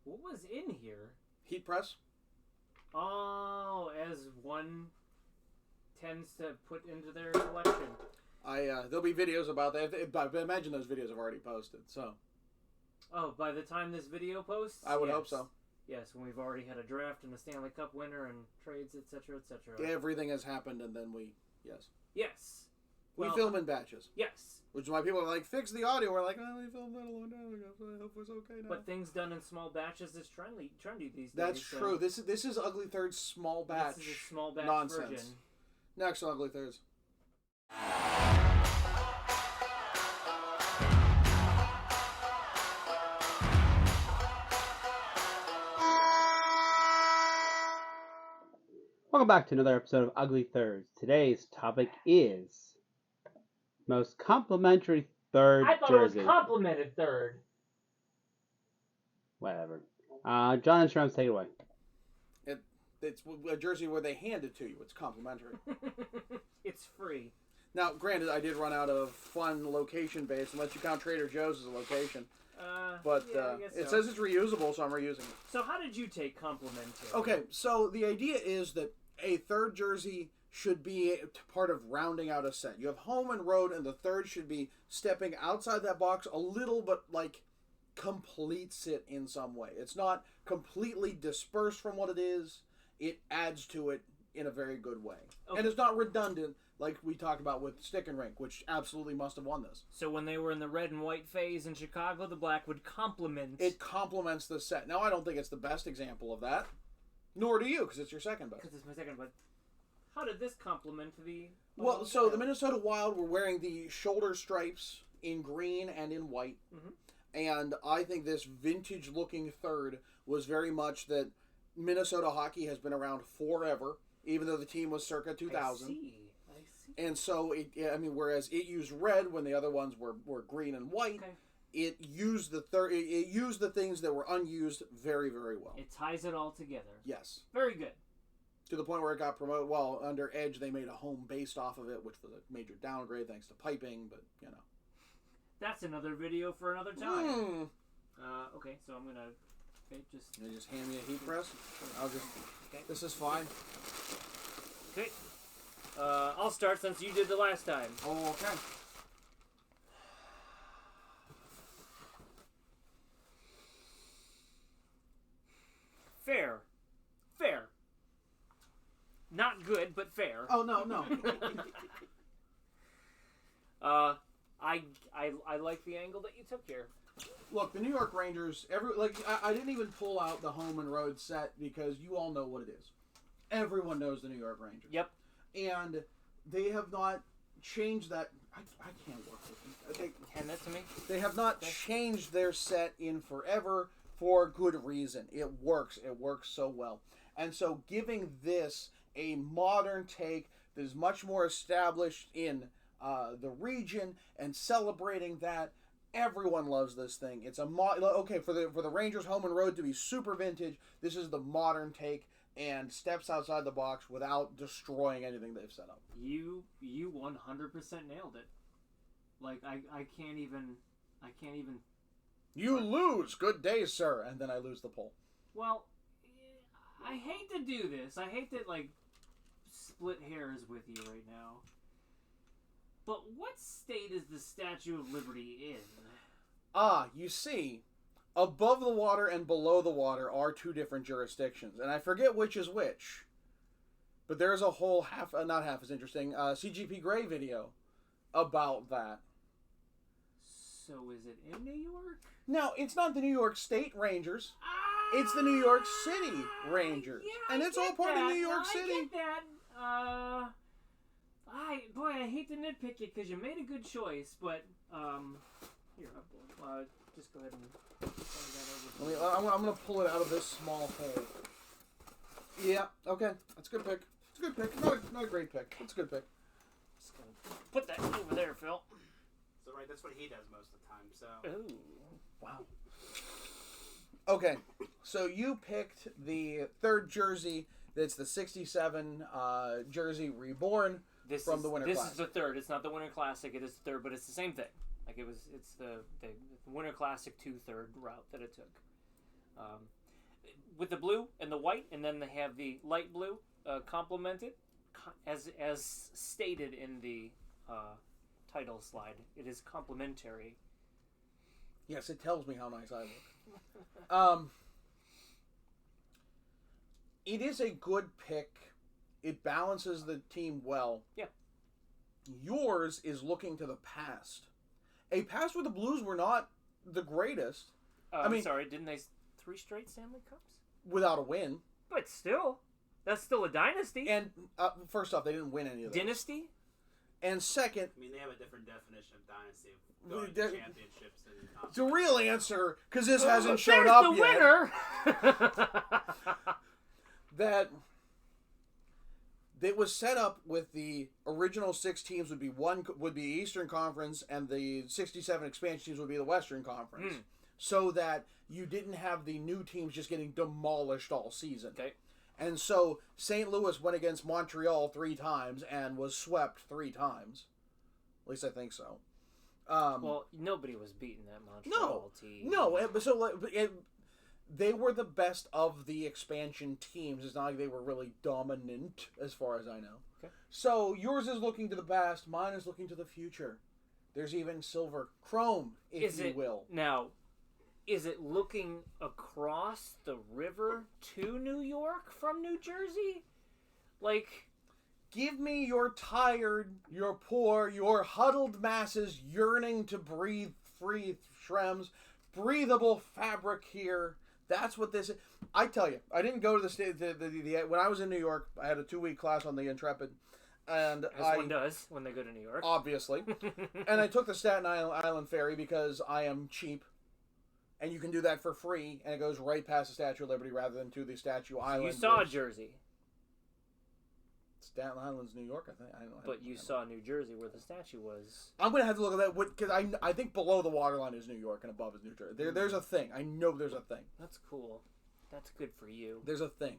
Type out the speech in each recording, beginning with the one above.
What was in here? Heat press. Oh, as one tends to put into their collection. There'll be videos about that. I imagine those videos have already posted. So. Oh, by the time this video posts, I would hope so. Yes, when we've already had a draft and a Stanley Cup winner and trades, etc., etc. Everything has happened, and then Yes. We film in batches. Yes. Which is why people are like, fix the audio. We're like, we filmed that a long time ago, so I hope it's okay now. But things done in small batches is trendy these days. That's true. This is Ugly Thirds small batch. This is a small batch nonsense. version. Next on Ugly Thirds. Welcome back to another episode of Ugly Thirds. Today's topic is most complimentary third jersey. I thought it was complimented third. Whatever. John and Shrems, take it away. It's a jersey where they hand it to you. It's complimentary. It's free. Now, granted, I did run out of fun location-based, unless you count Trader Joe's as a location. But it says it's reusable, so I'm reusing it. So how did you take complimentary? Okay, so the idea is that a third jersey should be part of rounding out a set. You have home and road, and the third should be stepping outside that box a little, but like completes it in some way. It's not completely dispersed from what it is. It adds to it in a very good way. Okay. And it's not redundant like we talked about with Stick and Rink, which absolutely must have won this. So when they were in the red and white phase in Chicago, the black would complement. It complements the set. Now, I don't think it's the best example of that. Nor do you, because it's your second best. Because it's my second, but how did this complement the... Well, so the Minnesota Wild were wearing the shoulder stripes in green and in white. Mm-hmm. And I think this vintage-looking third was very much that Minnesota hockey has been around forever, even though the team was circa 2000. I see. And so, whereas it used red when the other ones were green and white... Okay. It used the things that were unused very, very well. It ties it all together. Yes. Very good. To the point where it got promoted. Well, under Edge, they made a home based off of it, which was a major downgrade thanks to piping, but, you know. That's another video for another time. Okay, so I'm going to... Okay, You just hand me a heat press? I'll just... Okay. This is fine. Okay. I'll start since you did the last time. Oh, okay. Fair. Not good, but fair. Oh, no. I like the angle that you took here. Look, the New York Rangers, I didn't even pull out the home and road set because you all know what it is. Everyone knows the New York Rangers. Yep. And they have not changed that. I can't work with them. Hand that to me. They have not changed their set in forever for good reason. It works. It works so well. And so giving this a modern take that is much more established in the region and celebrating that, everyone loves this thing. It's okay for the Rangers home and road to be super vintage. This is the modern take and steps outside the box without destroying anything they've set up. You 100% nailed it. Like I can't even. You lose. Good day, sir. And then I lose the poll. Well, I hate to do this. I hate to split hairs with you right now. But what state is the Statue of Liberty in? You see, above the water and below the water are two different jurisdictions, and I forget which is which. But there's a whole not half as interesting, CGP Grey video about that. So is it in New York? No, it's not the New York State Rangers. It's the New York City Rangers. Yeah, and it's all part of New York City. I get that. I hate to nitpick it because you made a good choice, but here, just go ahead and send that over. I'm going to pull it out of this small hole. Yeah, okay. That's a good pick. It's a good pick. Not a great pick. It's a good pick. Just going to put that over there, Phil. So, right, that's what he does most of the time, so... Ooh, wow. Okay, so you picked the third jersey. That's the 67 jersey reborn from the Winter Classic. This is the third. It's not the Winter Classic. It is the third, but it's the same thing. It's the Winter Classic 2 third route that it took. with the blue and the white, and then they have the light blue complemented, as stated in the title slide. It is complementary. Yes, it tells me how nice I look. It is a good pick. It balances the team well. Yeah. Yours is looking to the past. A past where the Blues were not the greatest. I mean, sorry, didn't they 3 straight Stanley Cups? Without a win. But still, that's still a dynasty. And first off, they didn't win any of those. Dynasty? And second... I mean, they have a different definition of dynasty. Going to championships and the real answer, because this hasn't shown up yet. There's the winner! That it was set up with the original 6 teams would be Eastern Conference, and the 67 expansion teams would be the Western Conference, so that you didn't have the new teams just getting demolished all season. Okay. And so St. Louis went against Montreal 3 times and was swept 3 times. At least I think so. Well, nobody was beating that Montreal team. No. They were the best of the expansion teams. It's not like they were really dominant, as far as I know. Okay. So yours is looking to the past. Mine is looking to the future. There's even silver chrome, if you will. Now, is it looking across the river to New York from New Jersey? Like, give me your tired, your poor, your huddled masses yearning to breathe free Shrems. Breathable fabric here. That's what this is. I tell you, I didn't go to the state. When I was in New York, I had a 2-week class on the Intrepid, and one does when they go to New York, obviously. And I took the Staten Island ferry because I am cheap, and you can do that for free, and it goes right past the Statue of Liberty rather than to the Statue Island. You saw Jersey. Staten Island's New York, I think. I don't know. But you saw New Jersey where the statue was. I'm going to have to look at that because I think below the waterline is New York and above is New Jersey. There's a thing. I know there's a thing. That's cool. That's good for you. There's a thing.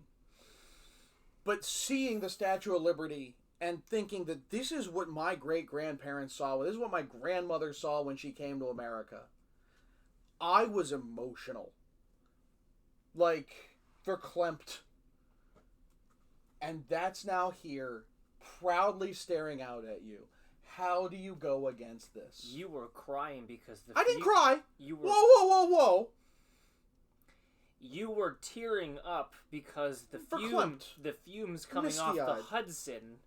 But seeing the Statue of Liberty and thinking that this is what my great-grandparents saw, this is what my grandmother saw when she came to America, I was emotional. Like, verklempt. And that's now here, proudly staring out at you. How do you go against this? You were crying because I didn't cry. You were. Whoa! You were tearing up because the fumes coming Misty-eyed. off the Hudson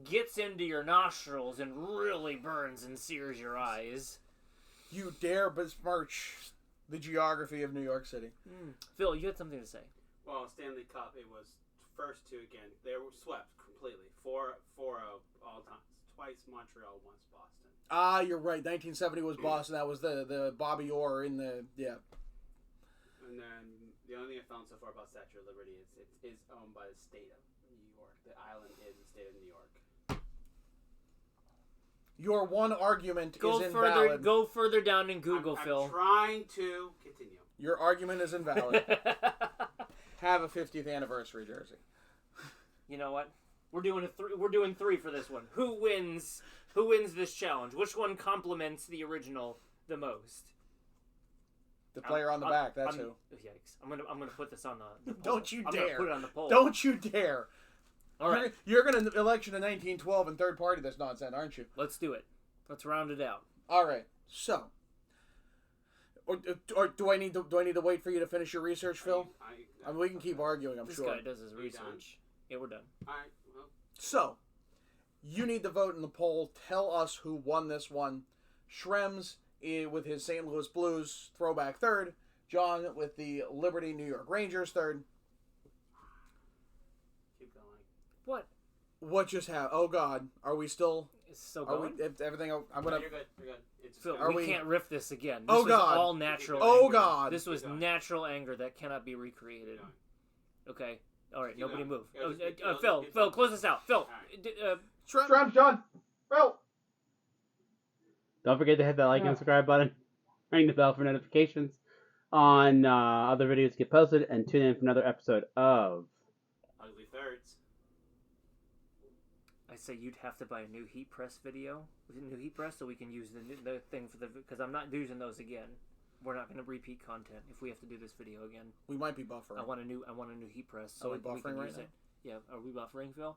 gets into your nostrils and really burns and sears your eyes. You dare besmirch the geography of New York City. Phil, you had something to say. Well, Stanley Cup, it was first 2 again. They were swept completely. 4-0 all times. Twice Montreal, once Boston. Ah, you're right. 1970 was Boston. That was the Bobby Orr in the And then the only thing I found so far about Statue of Liberty is it is owned by the state of New York. The island is the state of New York. Your one argument is invalid. Go further down in Google, Phil. I'm trying to continue. Your argument is invalid. Have a 50th anniversary jersey. You know what? We're doing 3 for this one. Who wins this challenge? Which one complements the original the most? The player on the back, that's who. Yikes. I'm gonna put this on the poll. Don't you dare. I'm gonna put it on the poll. Don't you dare. All right. You're gonna election in 1912 and third party this nonsense, aren't you? Let's do it. Let's round it out. All right. So, or do I need to wait for you to finish your research, Phil? I mean, we can keep arguing, I'm sure. This guy does his research. Yeah, we're done. All right. Well. So, you need to vote in the poll. Tell us who won this one. Shrems with his St. Louis Blues throwback third. John with the Liberty New York Rangers third. Keep going. What? What just happened? Oh God, are we still? It's so Are going. we? If everything. I'm gonna. You're good. You're good. It's Phil, Are we we- can't riff this again. This Oh, was God. all natural Oh anger. God. This was Keep going. natural anger that cannot be recreated. Keep going. Okay. All right. Keep Nobody going. move. Yeah, just keep- Phil, keep Phil, going. close this out. Phil, All right. Shrems, John. Phil. Don't forget to hit that like and subscribe button. Ring the bell for notifications on other videos get posted, and tune in for another episode of Ugly Thirds. I say you'd have to buy a new heat press video, with a new heat press, so we can use the thing for the, because I'm not using those again. we're not going to repeat content if we have to do this video again. We might be buffering. I want a new heat press Are we buffering right now? Yeah, are we buffering, Phil?